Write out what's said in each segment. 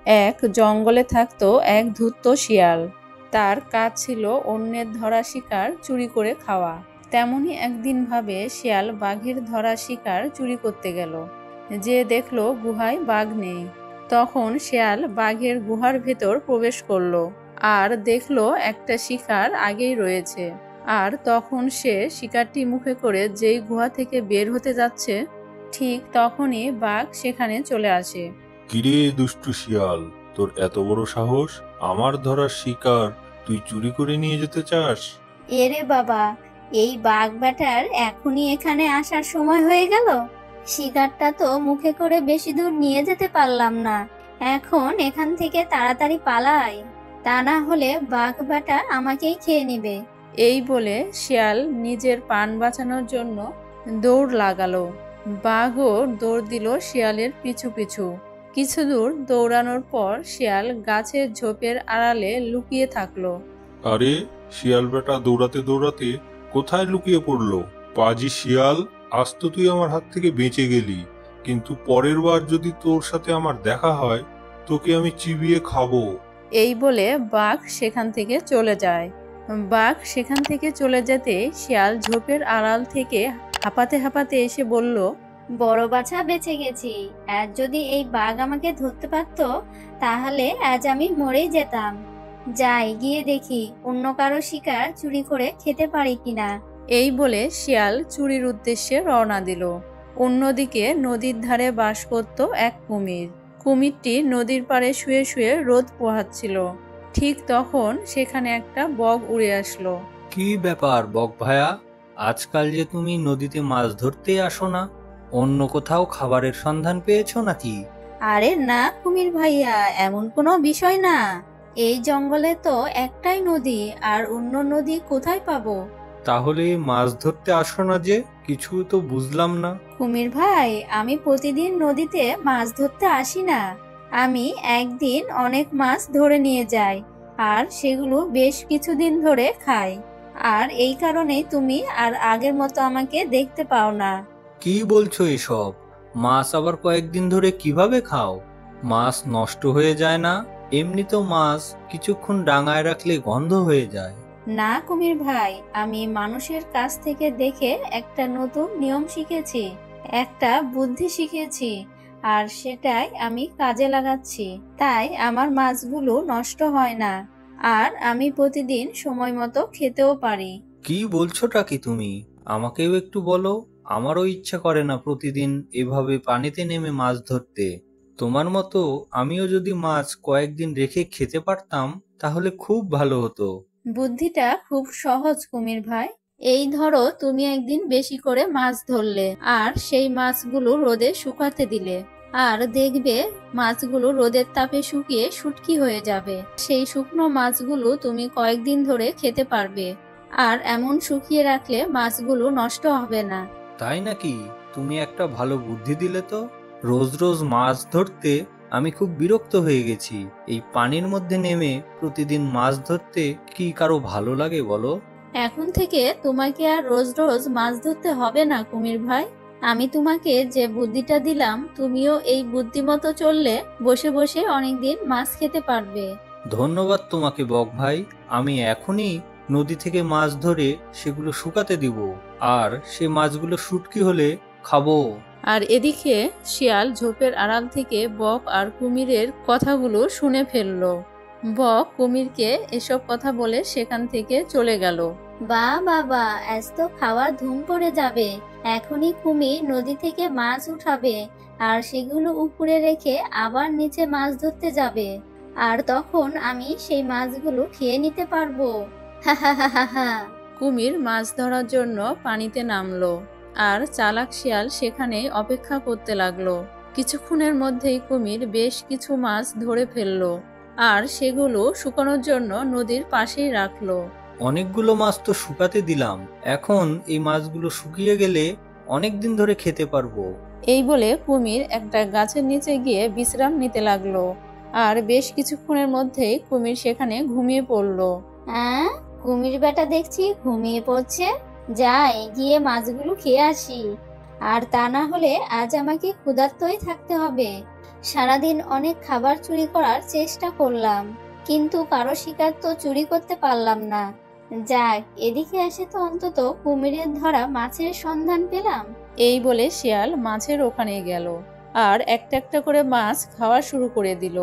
এক জঙ্গলে থাকতো এক ধূর্ত শিয়াল। তার কাজ ছিল অন্যের ধরা শিকার চুরি করে খাওয়া। তেমনি একদিন ভাবে শিয়াল বাঘের ধরা শিকার চুরি করতে গেল। যে দেখলো গুহায় বাঘ নেই। তখন শিয়াল বাঘের গুহার ভেতর প্রবেশ করলো আর দেখলো একটা শিকার আগেই রয়েছে। আর তখন সে শিকারটি মুখে করে যেই গুহা থেকে বের হতে যাচ্ছে, ঠিক তখনই বাঘ সেখানে চলে আসে। কিরে দুষ্টু শিয়াল, তোর এত বড় সাহস! আমার ধরার শিকার তুই চুরি করে নিয়ে যেতে চাস? এরে বাবা, এই বাঘ বেটার এখনই এখানে আসার সময় হয়ে গেল। শিকারটা তো মুখে করে বেশি দূর নিয়ে যেতে পারলাম না। এখন এখান থেকে তাড়াতাড়ি পালাই, তা না হলে বাঘ বেটা আমাকেই খেয়ে নেবে। এই বলে শিয়াল নিজের প্রাণ বাঁচানোর জন্য দৌড় লাগালো। বাঘও দৌড় দিল শিয়ালের পিছু পিছু। কিছু দূর দৌড়ানোর পর শিয়াল গাছের ঝোপের আড়ালে লুকিয়ে থাকলো। আরে, শিয়াল বেটা দৌড়াতে দৌড়াতে কোথায় লুকিয়ে পড়লো? পাজি শিয়াল, আজ তো তুই আমার হাত থেকে বেঁচে গেলি, কিন্তু পরের বার যদি তোর সাথে আমার দেখা হয়, তোকে আমি চিবিয়ে খাবো। এই বলে বাঘ সেখান থেকে চলে যায়। বাঘ সেখান থেকে চলে যেতে শিয়াল ঝোপের আড়াল থেকে হাঁপাতে হাঁপাতে এসে বলল, বড় বাছা বেঁচে গেছি। আজ যদি এই বাঘ আমাকে ধরতে পারতো তাহলে আজ আমি মরেই যেতাম। যাই গিয়ে দেখি অন্য কারো শিকার চুরি করে খেতে পারি কিনা। এই বলে শিয়াল চুরির উদ্দেশ্যে রওনা দিল। অন্যদিকে নদীর ধারে বাস করত এক কুমির। কুমিরটি নদীর পাড়ে শুয়ে শুয়ে রোদ পোহাচ্ছিল। ঠিক তখন সেখানে একটা বক উড়ে আসলো। কি ব্যাপার বক ভায়া, আজকাল যে তুমি নদীতে মাছ ধরতে আসো না? অন্য কোথাও খাবারের সন্ধান পেয়েছো নাকি? আরে না কুমির ভাইয়া, এমন কোনো বিষয় না। এই জঙ্গলে তো একটাই নদী, আর অন্য নদী কোথায় পাবো? তাহলে মাছ ধরতে আসো না যে? কিছু তো বুঝলাম না। কুমির ভাই, আমি প্রতিদিন নদীতে মাছ ধরতে আসি না। আমি একদিন অনেক মাছ ধরে নিয়ে যাই, আর সেগুলো বেশ কিছুদিন ধরে খাই। আর এই কারণেই তুমি আর আগের মতো আমাকে দেখতে পাও না। কি বলছো এসব? মাছ আবার কয়েকদিন ধরে কিভাবে খাও? মাছ নষ্ট হয়ে যায় না? এমনি তো মাছ কিছুক্ষণ ডাঙায় রাখলে গন্ধ হয়ে যায়। না কুমির ভাই, আমি মানুষের কাছ থেকে দেখে একটা নতুন নিয়ম শিখেছি, একটা বুদ্ধি শিখেছি, আর সেটাই আমি কাজে লাগাচ্ছি। তাই আমার মাছগুলো নষ্ট হয় না, আর আমি প্রতিদিন সময় মতো খেতেও পারি। কি বলছোটা কি তুমি? আমাকেও একটু বলো। আমারও ইচ্ছা করে না প্রতিদিন এভাবে পানিতে নেমে মাছ ধরতে। তোমার মতো আমিও যদি মাছ কয়েকদিন রেখে খেতে পারতাম তাহলে খুব ভালো হতো। বুদ্ধিটা খুব সহজ কুমির ভাই। এই ধরো, তুমি একদিন বেশি করে মাছ ধরলে আর সেই মাছগুলো রোদে শুকাতে দিলে, আর দেখবে মাছগুলো রোদের তাপে শুকিয়ে শুটকি হয়ে যাবে। সেই শুকনো মাছগুলো তুমি কয়েকদিন ধরে খেতে পারবে, আর এমন শুকিয়ে রাখলে মাছগুলো নষ্ট হবে না। তাই নাকি? তুমি একটা ভালো বুদ্ধি দিলে তো। রোজ রোজ মাছ ধরতে আমি খুব বিরক্ত হয়ে গেছি। এই পানির মধ্যে নেমে প্রতিদিন মাছ ধরতে কি কারো ভালো লাগে বলো? এখন থেকে তোমাকে আর রোজ রোজ মাছ ধরতে হবে না কুমির ভাই। আমি তোমাকে যে বুদ্ধিটা দিলাম, তুমিও এই বুদ্ধি মতো চললে বসে বসে অনেকদিন মাছ খেতে পারবে। ধন্যবাদ তোমাকে বক ভাই। আমি এখনই নদী থেকে মাছ ধরে সেগুলো শুকাতে দিব, আর সে মাছগুলো শুটকি হলে খাবো। আর এদিকে শিয়াল ঝোপের আড়াল থেকে বক আর কুমিরের কথাগুলো শুনে ফেললো। বক কুমিরকে এসব কথা বলে সেখান থেকে চলে গেল। বা বাবা, আজ তো খাওয়ার ধুম পড়ে যাবে। এখনই কুমির নদী থেকে মাছ উঠাবে, আর সেগুলো উপরে রেখে আবার নিচে মাছ ধরতে যাবে, আর তখন আমি সেই মাছগুলো খেয়ে নিতে পারবো। হা হা হা হা হা। কুমির মাছ ধরার জন্য পানিতে নামলো, আর চালাক শিয়াল সেখানে অপেক্ষা করতে লাগলো। কিছুক্ষণের মধ্যেই কুমির বেশ কিছু মাছ ধরে ফেললো, আর সেগুলো শুকানোর জন্য নদীর পাশেই রাখলো। অনেকগুলো মাছ তো শুকাতে দিলাম, এখন এই মাছগুলো শুকিয়ে গেলে অনেক দিন ধরে খেতে পারবো। এই বলে কুমির একটা গাছের নিচে গিয়ে বিশ্রাম নিতে লাগলো, আর বেশ কিছুক্ষণের মধ্যেই কুমির সেখানে ঘুমিয়ে পড়লো। হ্যাঁ, কুমির বেটা দেখছি ঘুমিয়ে পড়ছে। যাই গিয়ে মাছগুলো খেয়ে আসি, আর তা না হলে আজ আমাকে ক্ষুধার্তই থাকতে হবে। সারাদিন অনেক খাবার চুরি করার চেষ্টা করলাম, কিন্তু কারো শিকার তো চুরি করতে পারলাম না। যাক, এদিকে এসে তো অন্তত কুমিরের ধরা মাছের সন্ধান পেলাম। এই বলে শিয়াল মাছের ওখানে গেল আর একটা একটা করে মাছ খাওয়া শুরু করে দিল।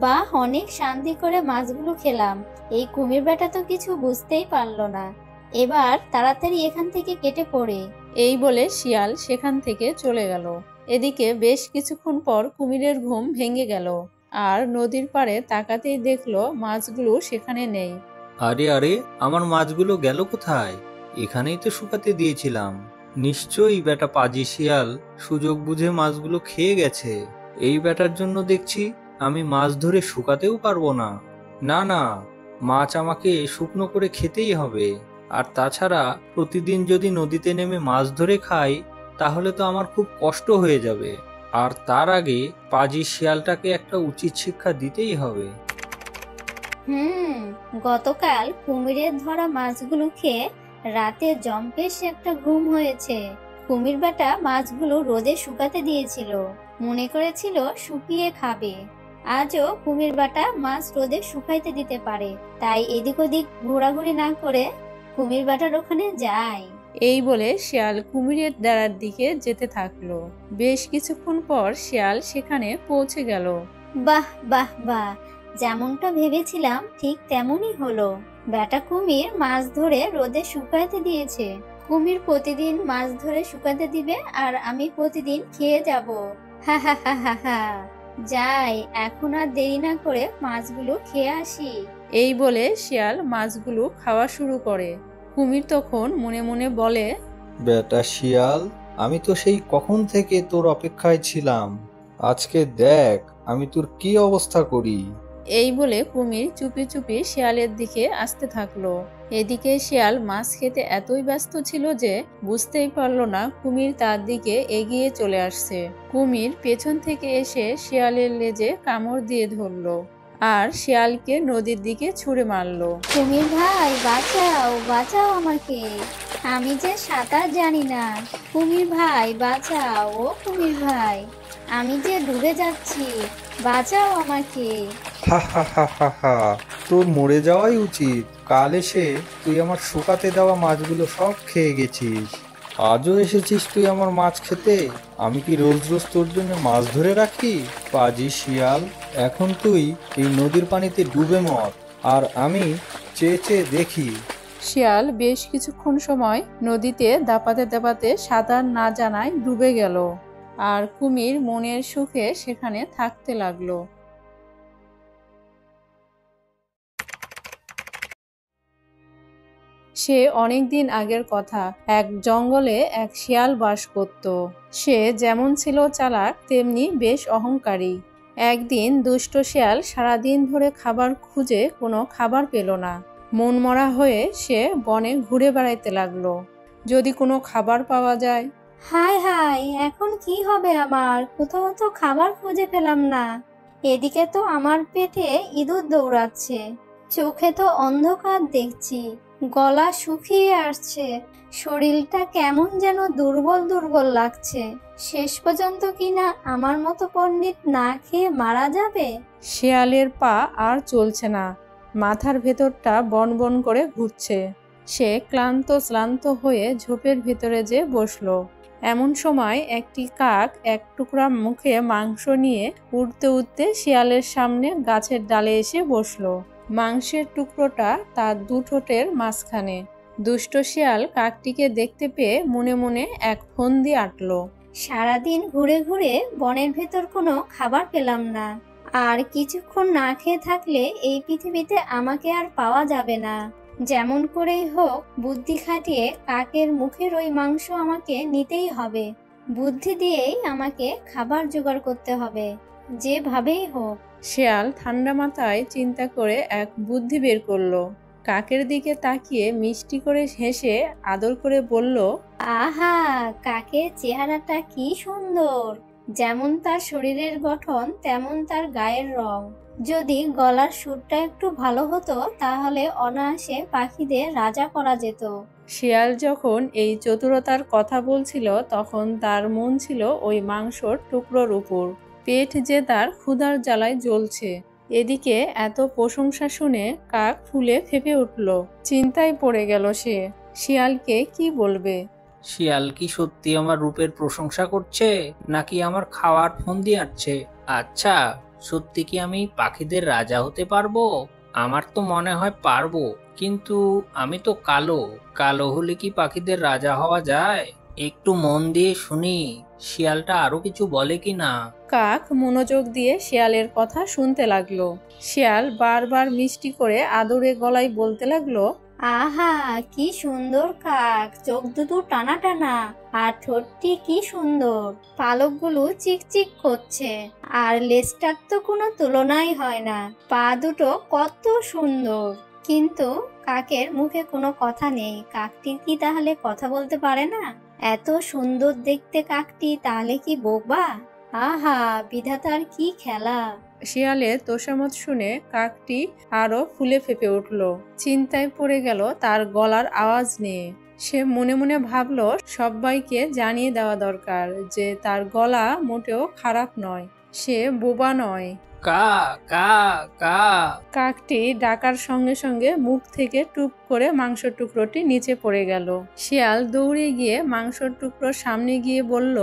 বাহ, অনেক শান্তি করে মাছগুলো খেলাম। এই কুমির বেটা তো কিছু বুঝতেই পারলো না। এবার তাড়াতাড়ি এখান থেকে কেটে পড়ে। এই বলে শিয়াল সেখান থেকে চলে গেল। এদিকে বেশ কিছুক্ষণ পর কুমিরের ঘুম ভেঙে গেল আর নদীর পাড়ে তাকাতেই দেখলো মাছগুলো সেখানে নেই। আরে আরে, আমার মাছগুলো গেল কোথায়? এখানেই তো শুকাতে দিয়েছিলাম। নিশ্চয়ই বেটা পাজি শিয়াল সুযোগ বুঝে মাছগুলো খেয়ে গেছে। এই বেটার জন্য দেখছি আমি মাছ ধরে শুকাতেও পারবো না। না না, মাছ আমাকে শুকনো করে খেতেই হবে। আর তাছাড়া প্রতিদিন যদি নদীতে নেমে মাছ ধরে খাই তাহলে তো আমার খুব কষ্ট হয়ে যাবে। আর তার আগে পাজি শিয়ালটাকে একটা উচিত শিক্ষা দিতেই হবে। গতকাল কুমিরের ধরা মাছগুলো খেয়ে রাতে জম্পেশ একটা ঘুম হয়েছে। কুমির বেটা মাছগুলো রোদে শুকাতে দিয়েছিল, মনে করেছিল শুকিয়ে খাবে। আজও কুমির বেটা মাছ রোদে শুকাইতে দিতে পারে, তাই এদিক ওদিক ঘোরাঘুরি না করে কুমির বেটার ওখানে যায়। এই বলে শিয়াল কুমিরের ডাড়ার দিকে যেতে থাকলো। বেশ কিছুক্ষণ পর শিয়াল সেখানে পৌঁছে গেল। বাহ বাহ বাহ, যেমনটা ভেবেছিলাম ঠিক তেমনই হলো। বেটা কুমির মাছ ধরে রোদে শুকাতে দিয়েছে। কুমির প্রতিদিন মাছ ধরে শুকাতে দিবে আর আমি প্রতিদিন খেয়ে যাব। হা হা হা হা হা। যাই, এখন আর দেরি না করে মাছগুলো খেয়ে আসি। এই বলে শিয়াল মাছগুলো খাওয়া শুরু করে। কুমির তখন মনে মনে বলে, বেটা শিয়াল, আমি তো সেই কখন থেকে তোর অপেক্ষায় ছিলাম। আজকে দেখ আমি তোর কি অবস্থা করি। এই বলে কুমির চুপি চুপি শিয়ালের দিকে আসতে থাকলো। এদিকে শিয়াল মাছ খেতে এতই ব্যস্ত ছিল যে বুঝতেই পারলো না কুমির তার দিকে এগিয়ে চলে আসছে। কুমির পেছন থেকে এসে শিয়ালের লেজে কামড় দিয়ে ধরলো আর শিয়ালকে নদীর দিকে ছুঁড়ে মারলো। কুমির ভাই, বাঁচাও বাঁচাও আমাকে, আমি যে সাঁতার জানি না। কুমির ভাই বাঁচাও, ও কুমির ভাই, আমি যে ডুবে যাচ্ছি, বাঁচাও আমাকে। হা হা হা হা হা, তোর মরে যাওয়াই উচিত। কাল এসে তুই আমার শুকাতে দেওয়া মাছগুলো সব খেয়ে গেছিস। আজও এসেছিস তুই আমার মাছ খেতে? আমি কি রোজ রোজ তোর জন্য মাছ ধরে রাখি? পাজি শিয়াল, এখন তুই এই নদীর পানিতে ডুবে মর, আর আমি চেয়ে চেয়ে দেখি। শিয়াল বেশ কিছুক্ষণ সময় নদীতে দাপাতে দাপাতে সাঁতার না জানায় ডুবে গেল আর কুমির মনের সুখে সেখানে থাকতে লাগলো। সে অনেকদিন আগের কথা। এক জঙ্গলে এক শিয়াল বাস করত। সে যেমন ছিল চালাক তেমনি বেশ অহংকারী। একদিন দুষ্ট শিয়াল সারাদিন ধরে খাবার খুঁজে কোনো খাবার পেল না। মনমরা হয়ে সে বনে ঘুরে বেড়াইতে লাগলো, যদি কোনো খাবার পাওয়া যায়। হায় হায়, এখন কি হবে আমার? কোথাও তো খাবার খুঁজে পেলাম না। এদিকে তো আমার পেটে ইঁদুর দৌড়াচ্ছে, চোখে তো অন্ধকার দেখছি, গলা শুকিয়ে আসছে, শরীরটা কেমন যেন দুর্বল দুর্বল লাগছে। শেষ পর্যন্ত কিনা আমার মতো পণ্ডিত না খেয়ে মারা যাবে। শিয়ালের পা আর চলছে না, মাথার ভেতরটা বনবন করে ঘুরছে। সে ক্লান্ত হয়ে ঝোপের ভেতরে যে বসলো। এমন সময় একটি কাক এক টুকরা মুখে মাংস নিয়ে উড়তে উড়তে শিয়ালের সামনে গাছের ডালে এসে বসলো। মাংসের টুকরোটা তার দু ঠোঁটের মাঝখানে। দুষ্ট শিয়াল কাকটিকে দেখতে পেয়ে মনে মনে এক ফন্দি আঁটলো। সারাদিন ঘুরে ঘুরে বনের ভেতর কোনো খাবার পেলাম না, আর কিছুক্ষণ না খেয়ে থাকলে এই পৃথিবীতে আমাকে আর পাওয়া যাবে না। যেমন করেই হোক বুদ্ধি খাটিয়ে কাকের মুখের ওই মাংস আমাকে নিতেই হবে। বুদ্ধি দিয়েই আমাকে খাবার জোগাড় করতে হবে, যেভাবেই হোক। শিয়াল ঠান্ডা মাথায় চিন্তা করে এক বুদ্ধি বের করলো। কাকের দিকে তাকিয়ে মিষ্টি করে হেসে আদর করে বলল, আহা, কাকের চেহারাটা কি সুন্দর! যেমন তার শরীরের গঠন তেমন তার গায়ের রং। যদি গলার সুরটা একটু ভালো হতো তাহলে অনায়াসে পাখিদের রাজা করা যেত। শিয়াল যখন এই চতুরতার কথা বলছিল তখন তার মন ছিল ওই মাংসর টুকরোর উপর। পেট যে তার ক্ষুধার জ্বালায় জ্বলছে। এদিকে এত প্রশংসা শুনে কাক ফুলে ফেপে উঠল। চিন্তায় পড়ে গেল সে, শিয়ালকে কি বলবে। শিয়াল কি সত্যি আমার রূপের প্রশংসা করছে নাকি আমার খাওয়ার ফন্দি আটছে? আচ্ছা, সত্যি কি আমি পাখিদের রাজা হতে পারবো? আমার তো মনে হয় পারবো, কিন্তু আমি তো কালো। কালো হলে কি পাখিদের রাজা হওয়া যায়? একটু মন দিয়ে শুনি শিয়ালটা আরো কিছু বলে কিনা। কাক মনোযোগ দিয়ে শিয়ালের কথা শুনতে লাগলো। শিয়াল বারবার মিষ্টি করে আদরে গলায় বলতে লাগলো, আহা, কি সুন্দর কাক, চোখ দুটো টানা টানা, আর ঠোঁটটি কি সুন্দর, পালকগুলো চিকচিক করছে, আর লেজটার তো কোনো তুলনাই হয় না, পা দুটো কত সুন্দর। কিন্তু কাকের মুখে কোনো কথা নেই। কাকটি কি তাহলে কথা বলতে পারে না? এত সুন্দর দেখতে কাকটি তাহলে কি বোবা? আহা, বিধাতার কি খেলা! শিয়ালের তোষামত শুনে কাকটি আরো ফুলে ফেপে উঠল। চিন্তায় পড়ে গেল তার গলার আওয়াজ নিয়ে। সে মনে মনে ভাবলো সবাইকে জানিয়ে দেওয়া দরকার যে তার গলা মোটেও খারাপ নয়, সে বোবা নয়। কা কা কা। কাকটি ডাকার সঙ্গে সঙ্গে মুখ থেকে টুপ করে মাংসের টুকরোটি নিচে পড়ে গেল। শিয়াল দৌড়ে গিয়ে মাংসের টুকরোর সামনে গিয়ে বলল,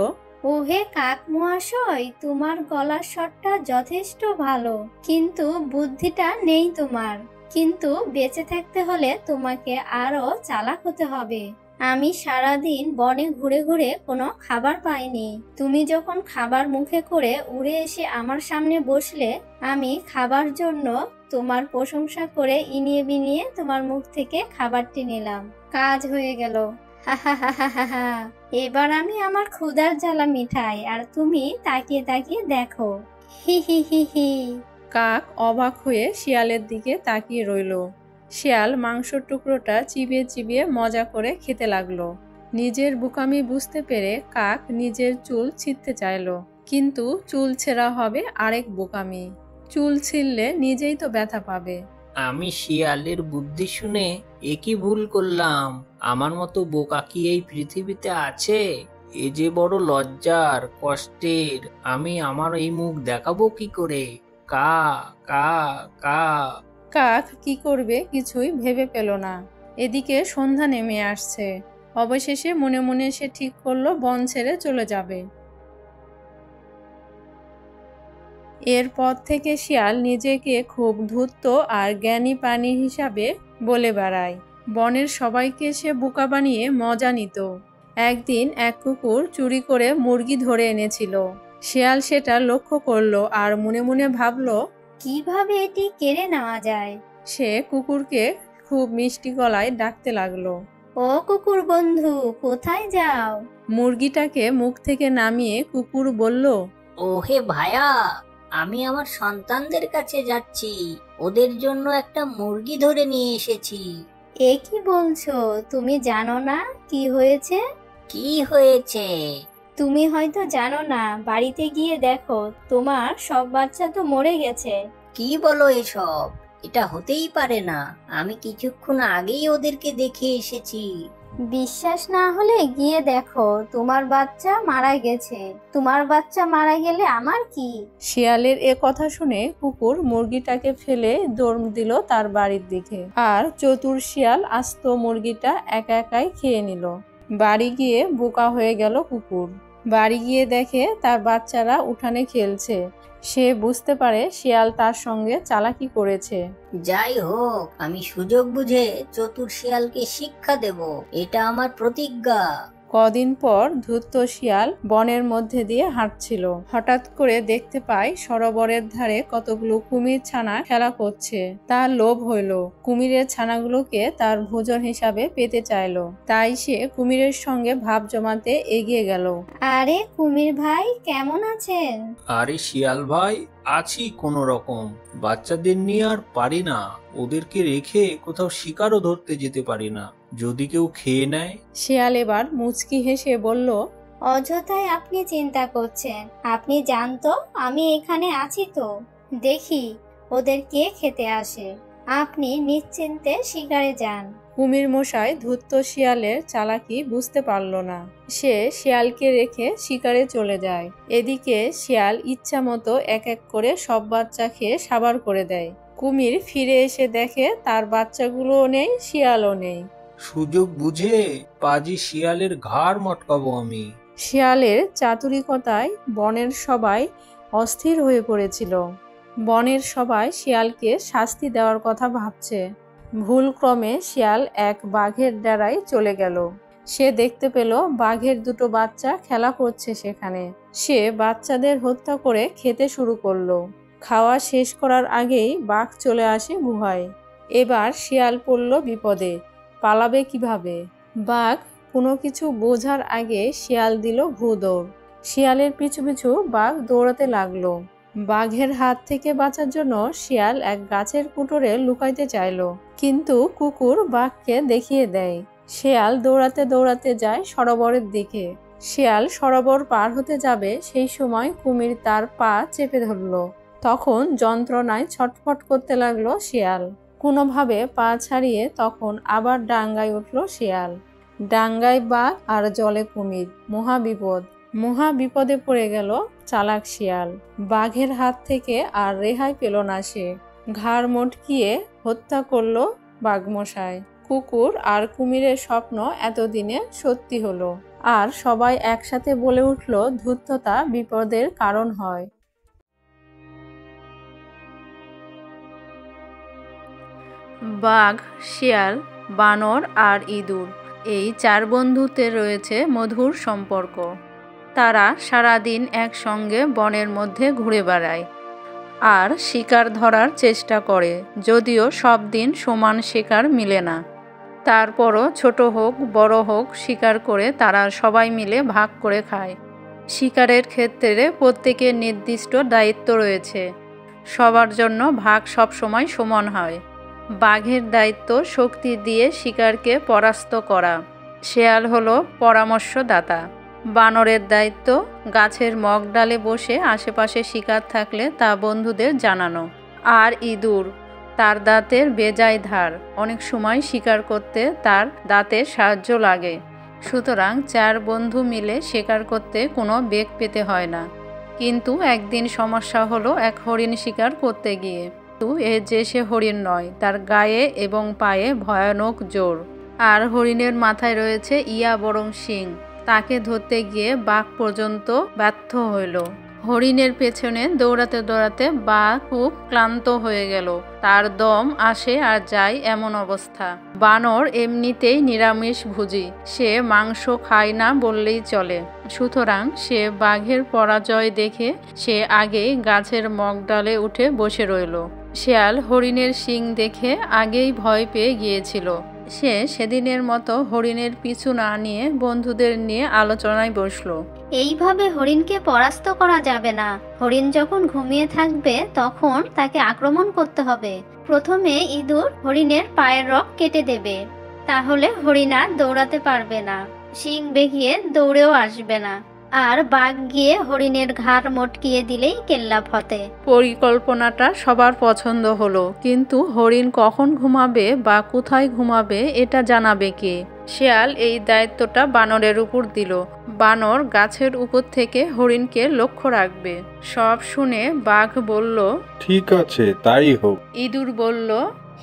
ওহে কাক মহাশয়, তোমার গলার স্বরটা যথেষ্ট ভালো, কিন্তু বুদ্ধিটা নেই তোমার। কিন্তু বেঁচে থাকতে হলে তোমাকে আরো চালাক হতে হবে। আমি সারাদিন বনে ঘুরে ঘুরে কোনো খাবার পাইনি। তুমি যখন খাবার মুখে করে উড়ে এসে আমার সামনে বসলে, আমি খাবার জন্য তোমার প্রশংসা করে ইনিয়ে বিনিয়ে তোমার মুখ থেকে খাবারটি নিলাম। কাজ হয়ে গেল। এবার আমি আমার ক্ষুধার জ্বালা মিঠাই, আর তুমি তাকিয়ে তাকিয়ে দেখো। হি হি হি হি। কাক অবাক হয়ে শিয়ালের দিকে তাকিয়ে রইল। শিয়াল মাংসের টুকরোটা চিবিয়ে চিবিয়ে মজা করে খেতে লাগলো। নিজের বোকামি বুঝতে পেরে কাক নিজের চুল ছিঁড়তে চাইলো, কিন্তু চুল ছেঁড়া হবে আরেক বোকামি। চুল ছিঁড়লে নিজেই তো ব্যথা পাবে। আমি শিয়ালের বুদ্ধি শুনে একই ভুল করলাম। আমার মতো বোকা কি এই পৃথিবীতে আছে? এ যে বড় লজ্জার, কষ্টের। আমি আমার এই মুখ দেখাবো কি করে? কা কা কা। কাক কি করবে কিছুই ভেবে পেল না। এদিকে সন্ধ্যা নেমে আসছে। অবশেষে মনে মনে সে ঠিক করলো বন ছেড়ে চলে যাবে। এরপর থেকে শিয়াল নিজেকে খুব ধূর্ত আর জ্ঞানী প্রাণী হিসাবে বলে বেড়ায়। বনের সবাইকে সে বোকা বানিয়ে মজা নিত। একদিন এক কুকুর চুরি করে মুরগি ধরে এনেছিল। শিয়াল সেটা লক্ষ্য করলো আর মনে মনে ভাবলো কিভাবে এটি কেড়ে নেওয়া যায়। সে কুকুরকে খুব মিষ্টি গলায় ডাকতে লাগলো। ও কুকুর বন্ধু, কোথায় যাও? মুরগিটাকে মুখ থেকে নামিয়ে কুকুর বলল, ওহে ভায়া, আমি আমার সন্তানদের কাছে যাচ্ছি, ওদের জন্য একটা মুরগি ধরে নিয়ে এসেছি। এ কি বলছো? তুমি জানো না কি হয়েছে? কি হয়েছে? তুমি হয়তো জানো না, বাড়িতে গিয়ে দেখো তোমার সব বাচ্চা তো মরে গেছে। কি বলো এসব? এটা হতেই পারে না, আমি কিছুক্ষণ আগেই ওদেরকে দেখে এসেছি। বিশ্বাস না হলে গিয়ে দেখো, তোমার বাচ্চা মারা গেছে। তোমার বাচ্চা মারা গেলে আমার কি? শিয়ালের এ কথা শুনে কুকুর মুরগিটাকে ফেলে দৌড় দিল তার বাড়ির দিকে। আর চতুর শিয়াল আস্ত মুরগিটা একা একাই খেয়ে নিল। বাড়ি গিয়ে বোকা হয়ে গেল কুকুর। বাড়ি গিয়ে দেখে তার বাচ্চারা উঠানে খেলছে। সে বুঝতে পারে শিয়াল তার সঙ্গে চালাকি করেছে। যাই হোক, আমি সুযোগ বুঝে চতুর শিয়ালকে শিক্ষা দেব, এটা আমার প্রতিজ্ঞা। কদিন পর ধূর্ত শিয়াল বনের মধ্যে দিয়ে হাঁটছিল। হঠাৎ করে দেখতে পায় সরোবরের ধারে কতগুলো কুমির ছানা খেলা করছে। তার লোভ হইল, কুমিরের ছানাগুলোকে তার ভোজন হিসাবে পেতে চাইলো। তাই সে কুমিরের সঙ্গে ভাব জমাতে এগিয়ে গেল। আরে কুমির ভাই, কেমন আছেন? আরে শিয়াল ভাই, আছি কোনো রকম। বাচ্চাদের নিয়ে আর পারি না, ওদেরকে রেখে কোথাও শিকারও ধরতে যেতে পারি না, যদি কেউ খেয়ে নেয়। শিয়াল এবার মুচকি হেসে বলল, অযথাই আপনি চিন্তা করছেন। আপনি জানতো আমি এখানে আছি তো, দেখি ওদের কে খেতে আসে। আপনি নিশ্চিন্তে শিকারে যান। কুমির মশাই ধূর্ত শিয়ালের চালাকি বুঝতে পারল না। সে শিয়ালকে রেখে শিকারে চলে যায়। এদিকে শিয়াল ইচ্ছা মতো এক এক করে সব বাচ্চা খেয়ে সাবার করে দেয়। কুমির ফিরে এসে দেখে তার বাচ্চাগুলোও নেই, শিয়ালও নেই। সুযোগ বুঝে পাজি শিয়ালের ঘাড় মটকাবো আমি। শিয়ালের চাতুরিকতায় বনের সবাই অস্থির হয়ে পড়েছিল। বনের সবাই শিয়ালকে শাস্তি দেওয়ার কথা ভাবছে। ভুলক্রমে শিয়াল এক বাঘের ডেরায় চলে গেল। সে দেখতে পেল বাঘের দুটো বাচ্চা খেলা করছে সেখানে। সে বাচ্চাদের হত্যা করে খেতে শুরু করলো। খাওয়া শেষ করার আগেই বাঘ চলে আসে গুহায়। এবার শিয়াল পড়ল বিপদে। পালাবে কিভাবে? বাঘ কোনো কিছু বোঝার আগে শিয়াল দিল ভূদৌড়। শিয়ালের পিছু পিছু বাঘ দৌড়াতে লাগলো। বাঘের হাত থেকে বাঁচার জন্য শিয়াল এক গাছের কুটোরে লুকাইতে চাইল, কিন্তু কুকুর বাঘকে দেখিয়ে দেয়। শিয়াল দৌড়াতে দৌড়াতে যায় সরোবরের দিকে। শিয়াল সরোবর পার হতে যাবে, সেই সময় কুমির তার পা চেপে ধরল। তখন যন্ত্রণায় ছটফট করতে লাগলো শিয়াল। কোনোভাবে পা ছাড়িয়ে তখন আবার ডাঙ্গায় উঠল শিয়াল। ডাঙ্গায় বাঘ আর জলে কুমির, মহাবিপদ। মহা বিপদে পড়ে গেল চালাক শিয়াল। বাঘের হাত থেকে আর রেহাই পেল না সে। ঘাড় মটকিয়ে হত্যা করলো বাঘমশাই। কুকুর আর কুমিরের স্বপ্ন এতদিনে সত্যি হলো। আর সবাই একসাথে বলে উঠল, ধূর্ততা বিপদের কারণ হয়। বাঘ, শিয়াল, বানর আর ইঁদুর, এই চার বন্ধুতে রয়েছে মধুর সম্পর্ক। তারা সারাদিন একসঙ্গে বনের মধ্যে ঘুরে বেড়ায় আর শিকার ধরার চেষ্টা করে, যদিও সব দিন সমান শিকার মিলে না। তারপরও ছোট হোক বড় হোক শিকার করে তারা সবাই মিলে ভাগ করে খায়। শিকারের ক্ষেত্রে প্রত্যেকের নির্দিষ্ট দায়িত্ব রয়েছে। সবার জন্য ভাগ সবসময় সমান হয়। বাঘের দায়িত্ব শক্তি দিয়ে শিকারকে পরাস্ত করা। শেয়াল হলো পরামর্শদাতা। বানরের দায়িত্ব গাছের মগডালে বসে আশেপাশে শিকার থাকলে তা বন্ধুদের জানানো। আর ইঁদুর, তার দাঁতের বেজায় ধার, অনেক সময় শিকার করতে তার দাঁতের সাহায্য লাগে। সুতরাং চার বন্ধু মিলে শিকার করতে কোনো বেগ পেতে হয় না। কিন্তু একদিন সমস্যা হলো এক হরিণ শিকার করতে গিয়ে। যে সে হরিণ নয়, তার গায়ে এবং পায়ে ভয়ানক জোর। আর হরিণের মাথায় রয়েছে ইয়া বরং শিং। তাকে ধরতে গিয়ে বাঘ পর্যন্ত ব্যর্থ হইল। হরিণের পেছনে দৌড়াতে দৌড়াতে বাঘ খুব ক্লান্ত হয়ে গেল। তার দম আসে আর যায় এমন অবস্থা। বানর এমনিতেই নিরামিষ ভুজি, সে মাংস খায় না বললেই চলে। সুতরাং সে বাঘের পরাজয় দেখে সে আগেই গাছের মগডালে উঠে বসে রইল। শিয়াল হরিণের শিং দেখে আগেই ভয় পেয়ে গিয়েছিল। সে সেদিনের মতো হরিণের পিছু না নিয়ে বন্ধুদের নিয়ে আলোচনায় বসলো। এইভাবে হরিণকে পরাস্ত করা যাবে না। হরিণ যখন ঘুমিয়ে থাকবে তখন তাকে আক্রমণ করতে হবে। প্রথমে ইঁদুর হরিণের পায়ের রগ কেটে দেবে, তাহলে হরিণ আর দৌড়াতে পারবে না, শিং বেঁকিয়ে দৌড়েও আসবে না। আর বাঘ গিয়ে হরিণের ঘাড় মটকিয়ে দিলেই কেল্লা ফতে। পরিকল্পনাটা সবার পছন্দ হলো, কিন্তু হরিণ কখন ঘুমাবে বা কোথায় ঘুমাবে এটা জানাবে কে? শিয়াল এই দায়িত্বটা বানরের উপর দিল। বানর গাছের উপর থেকে হরিণকে লক্ষ্য রাখবে। সব শুনে বাঘ বলল, ঠিক আছে, তাই হোক। ইঁদুর বলল,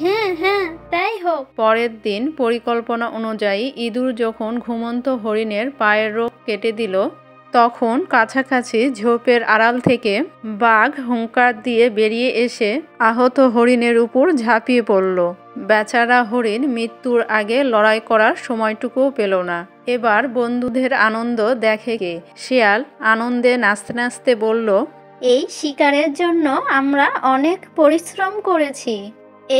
হ্যাঁ হ্যাঁ তাই হোক। পরের দিন পরিকল্পনা অনুযায়ী ইঁদুর যখন ঘুমন্ত হরিণের পায়ের রগ কেটে দিল, তখন কাছাকাছি ঝোপের আড়াল থেকে বাঘ হুঙ্কার দিয়ে বেরিয়ে এসে আহত হরিণের উপর ঝাঁপিয়ে পড়ল। বেচারা হরিণ মৃত্যুর আগে লড়াই করার সময়টুকুও পেল না। এবার বন্ধুদের আনন্দ দেখে কে? শিয়াল আনন্দে নাচতে নাচতে বলল, এই শিকারের জন্য আমরা অনেক পরিশ্রম করেছি।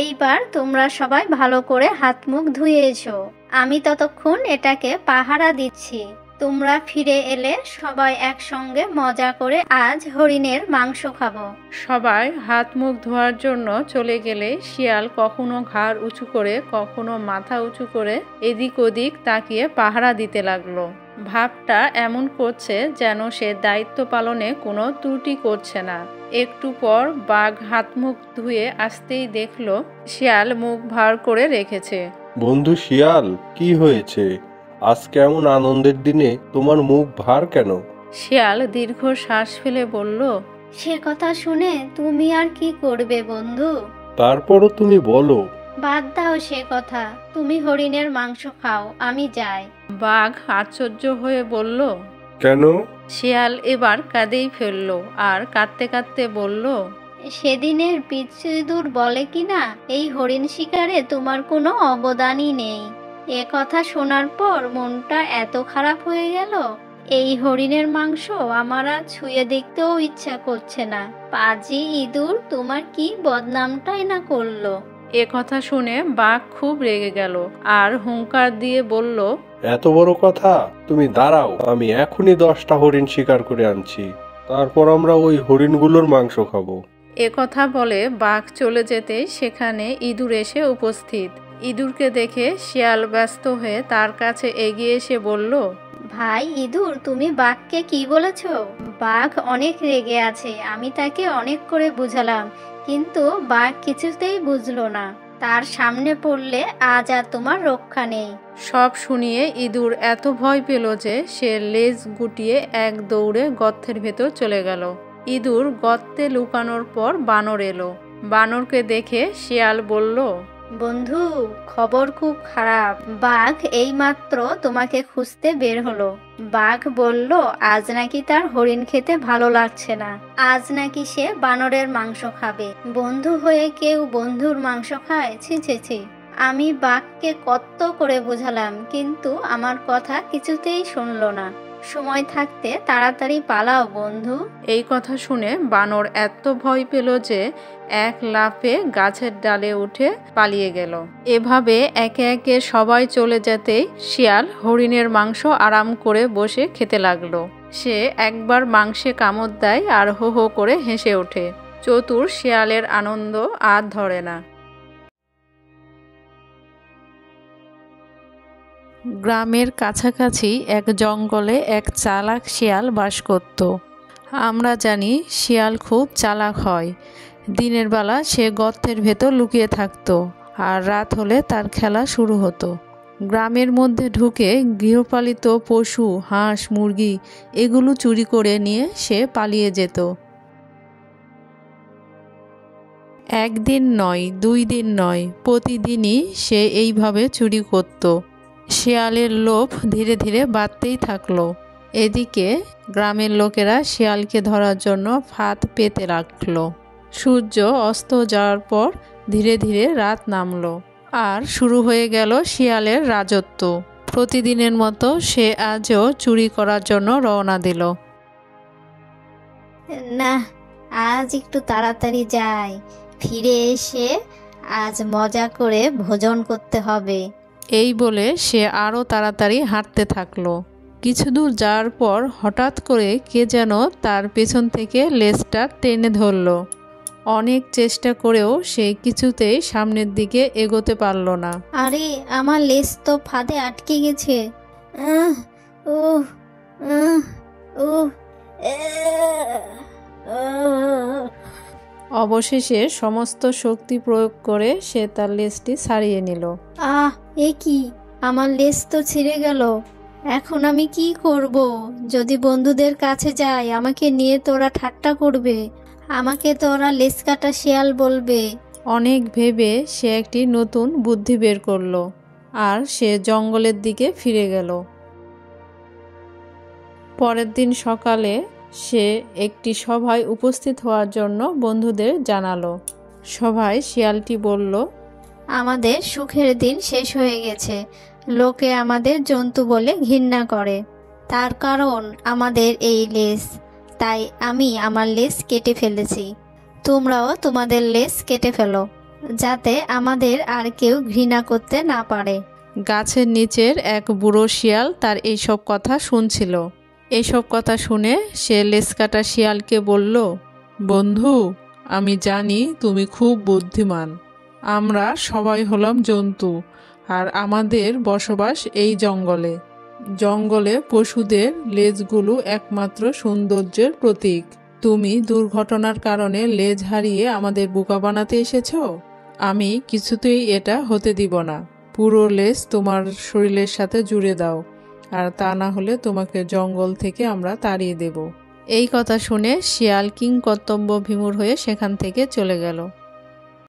এইবার তোমরা সবাই ভালো করে হাত মুখ ধুয়ে এসো। আমি ততক্ষণ এটাকে পাহারা দিচ্ছি। তোমরা ফিরে এলে সবাই একসঙ্গে মজা করে আজ হরিণের মাংস খাবো। সবাই হাত মুখ ধোয়ার জন্য চলে গেলে শিয়াল কখনো ঘাড় উঁচু করে কখনো মাথা উঁচু করে এদিক ওদিক তাকিয়ে পাহারা দিতে লাগলো। ভাবটা এমন করছে যেন সে দায়িত্ব পালনে কোনো ত্রুটি করছে না। একটু পর বাঘ হাত মুখ ধুয়ে আসতেই দেখলো শিয়াল মুখ ভার করে রেখেছে। বন্ধু শিয়াল, কি হয়েছে? আজ কেমন আনন্দের দিনে তোমার মুখ ভার কেন? শিয়াল দীর্ঘ শ্বাস ফেলে বলল, সে কথা শুনে তুমি আর কি করবে বন্ধু? তারপরও তুমি বলো। বাদ দাও সে কথা, তুমি হরিণের মাংস খাও, আমি যাই। বাঘ আশ্চর্য হয়ে বলল। কেন? শিয়াল এবার কাঁদেই ফেলল আর কাঁদতে কাঁদতে বলল, সেদিনের পিচ্ছিদুর বলে কিনা এই হরিণ শিকারে তোমার কোনো অবদানই নেই। এ কথা শোনার পর মনটা এত খারাপ হয়ে গেল, এই হরিণের মাংস আমার আর ছুঁয়ে দেখতেও ইচ্ছা করছে না। পাজি ইঁদুর তোমার কি বদনামটাই না করলো। এ কথা শুনে বাঘ খুব রেগে গেল আর হুংকার দিয়ে বলল, এত বড় কথা? তুমি দাঁড়াও, আমি এখনই 10টা হরিণ শিকার করে আনছি, তারপর আমরা ওই হরিণগুলোর মাংস খাবো। এ কথা বলে বাঘ চলে যেতেই সেখানে ইঁদুর এসে উপস্থিত। ইঁদুরকে দেখে শিয়াল ব্যস্ত হয়ে তার কাছে এগিয়ে এসে বলল, ভাই ইঁদুর, তুমি বাঘকে কি বলেছো? বাঘ অনেক রেগে আছে, আমি তাকে অনেক করে বুঝালাম, কিন্তু বাঘ কিছুতেই বুঝলো না। তার সামনে পড়লে আজ আর তোমার রক্ষা নেই। সব শুনিয়ে ইঁদুর এত ভয় পেল যে সে লেজ গুটিয়ে এক দৌড়ে গর্তের ভেতর চলে গেল। ইঁদুর গর্তে লুকানোর পর বানর এলো। বানরকে দেখে শিয়াল বলল, বন্ধু, খবর খুব খারাপ। বাঘ এইমাত্র তোমাকে খুঁজতে বের হলো। বাঘ বলল আজ নাকি তার হরিণ খেতে ভালো লাগছে না, আজ নাকি সে বানরের মাংস খাবে। বন্ধু হয়ে কেউ বন্ধুর মাংস খায়? ছি ছি ছি। আমি বাঘকে কত করে বোঝালাম, কিন্তু আমার কথা কিছুতেই শুনলো না। সময় থাকতে তাড়াতাড়ি পালাও বন্ধু। এই কথা শুনে বানর এত ভয় পেল যে এক লাফে গাছের ডালে উঠে পালিয়ে গেল। এভাবে একে একে সবাই চলে যেতেই শিয়াল হরিণের মাংস আরাম করে বসে খেতে লাগলো। সে একবার মাংসে কামড় দেয় আর হো হো করে হেসে ওঠে। চতুর শিয়ালের আনন্দ আর ধরে না। গ্রামের কাছাকাছি এক জঙ্গলে এক চালাক শিয়াল বাস করত। আমরা জানি শিয়াল খুব চালাক হয়। দিনের বেলা সে গর্তের ভেতর লুকিয়ে থাকতো আর রাত হলে তার খেলা শুরু হতো। গ্রামের মধ্যে ঢুকে গৃহপালিত পশু, হাঁস, মুরগি এগুলো চুরি করে নিয়ে সে পালিয়ে যেত। একদিন নয়, 2 দিন নয়, প্রতিদিনই সে এইভাবে চুরি করত। শিয়ালের লোভ ধীরে ধীরে বাড়তেই থাকলো। এদিকে গ্রামের লোকেরা শিয়ালকে ধরার জন্য ফাঁদ পেতে রাখলো। সূর্য অস্ত যাওয়ার পর ধীরে ধীরে রাত নামলো আর শুরু হয়ে গেল শিয়ালের রাজত্ব। প্রতিদিনের মতো সে আজও চুরি করার জন্য রওনা দিল। না, আজ একটু তাড়াতাড়ি যাই, ফিরে এসে আজ মজা করে ভোজন করতে হবে। এই বলে সে আরও তাড়াতাড়ি হাঁটতে থাকলো। কিছু দূর যাওয়ার পর হঠাৎ করে কে যেন তার পেছন থেকে লেজটা টেনে ধরল। অনেক চেষ্টা করেও সে কিছুতেই সামনের দিকে এগোতে পারল না। আরে, আমার লেজ তো ফাঁদে আটকে গেছে। আহ, উহ, আহ, উহ, আহ। অবশেষে সমস্ত শক্তি প্রয়োগ করে সে তার লেজটি ছাড়িয়ে নিল। আহ, এ কি? আমার লেজ তো ছিঁড়ে গেল। এখন আমি কি করব? যদি বন্ধুদের কাছে যাই আমাকে নিয়ে তোরা ঠাট্টা করবে, আমাকে তোরা লেজ কাটা শিয়াল বলবে। অনেক ভেবে সে একটি নতুন বুদ্ধি বের করলো আর সে জঙ্গলের দিকে ফিরে গেল। পরের দিন সকালে সে একটি সভায় উপস্থিত হওয়ার জন্য বন্ধুদের জানালো। সভায় শিয়ালটি বলল, আমাদের সুখের দিন শেষ হয়ে গেছে। লোকে আমাদের জন্তু বলে ঘৃণা করে, তার কারণ আমাদের এই লেজ। তাই আমি আমার লেজ কেটে ফেলেছি। তোমরাও তোমাদের লেজ কেটে ফেলো, যাতে আমাদের আর কেউ ঘৃণা করতে না পারে। গাছের নিচের এক বুড়ো শিয়াল তার এইসব কথা শুনছিল। এইসব কথা শুনে সে লেজকাটা শিয়ালকে বলল, বন্ধু, আমি জানি তুমি খুব বুদ্ধিমান। আমরা সবাই হলাম জন্তু আর আমাদের বসবাস এই জঙ্গলে। জঙ্গলে পশুদের লেজগুলো একমাত্র সৌন্দর্যের প্রতীক। তুমি দুর্ঘটনার কারণে লেজ হারিয়ে আমাদের বোকা বানাতে এসেছো। আমি কিছুতেই এটা হতে দিব না। পুরো লেজ তোমার শরীরের সাথে জুড়ে দাও, আর তা না হলে তোমাকে জঙ্গল থেকে আমরা তাড়িয়ে দেব। এই কথা শুনে শিয়াল কিংকর্তব্য বিমূঢ় হয়ে সেখান থেকে চলে গেল।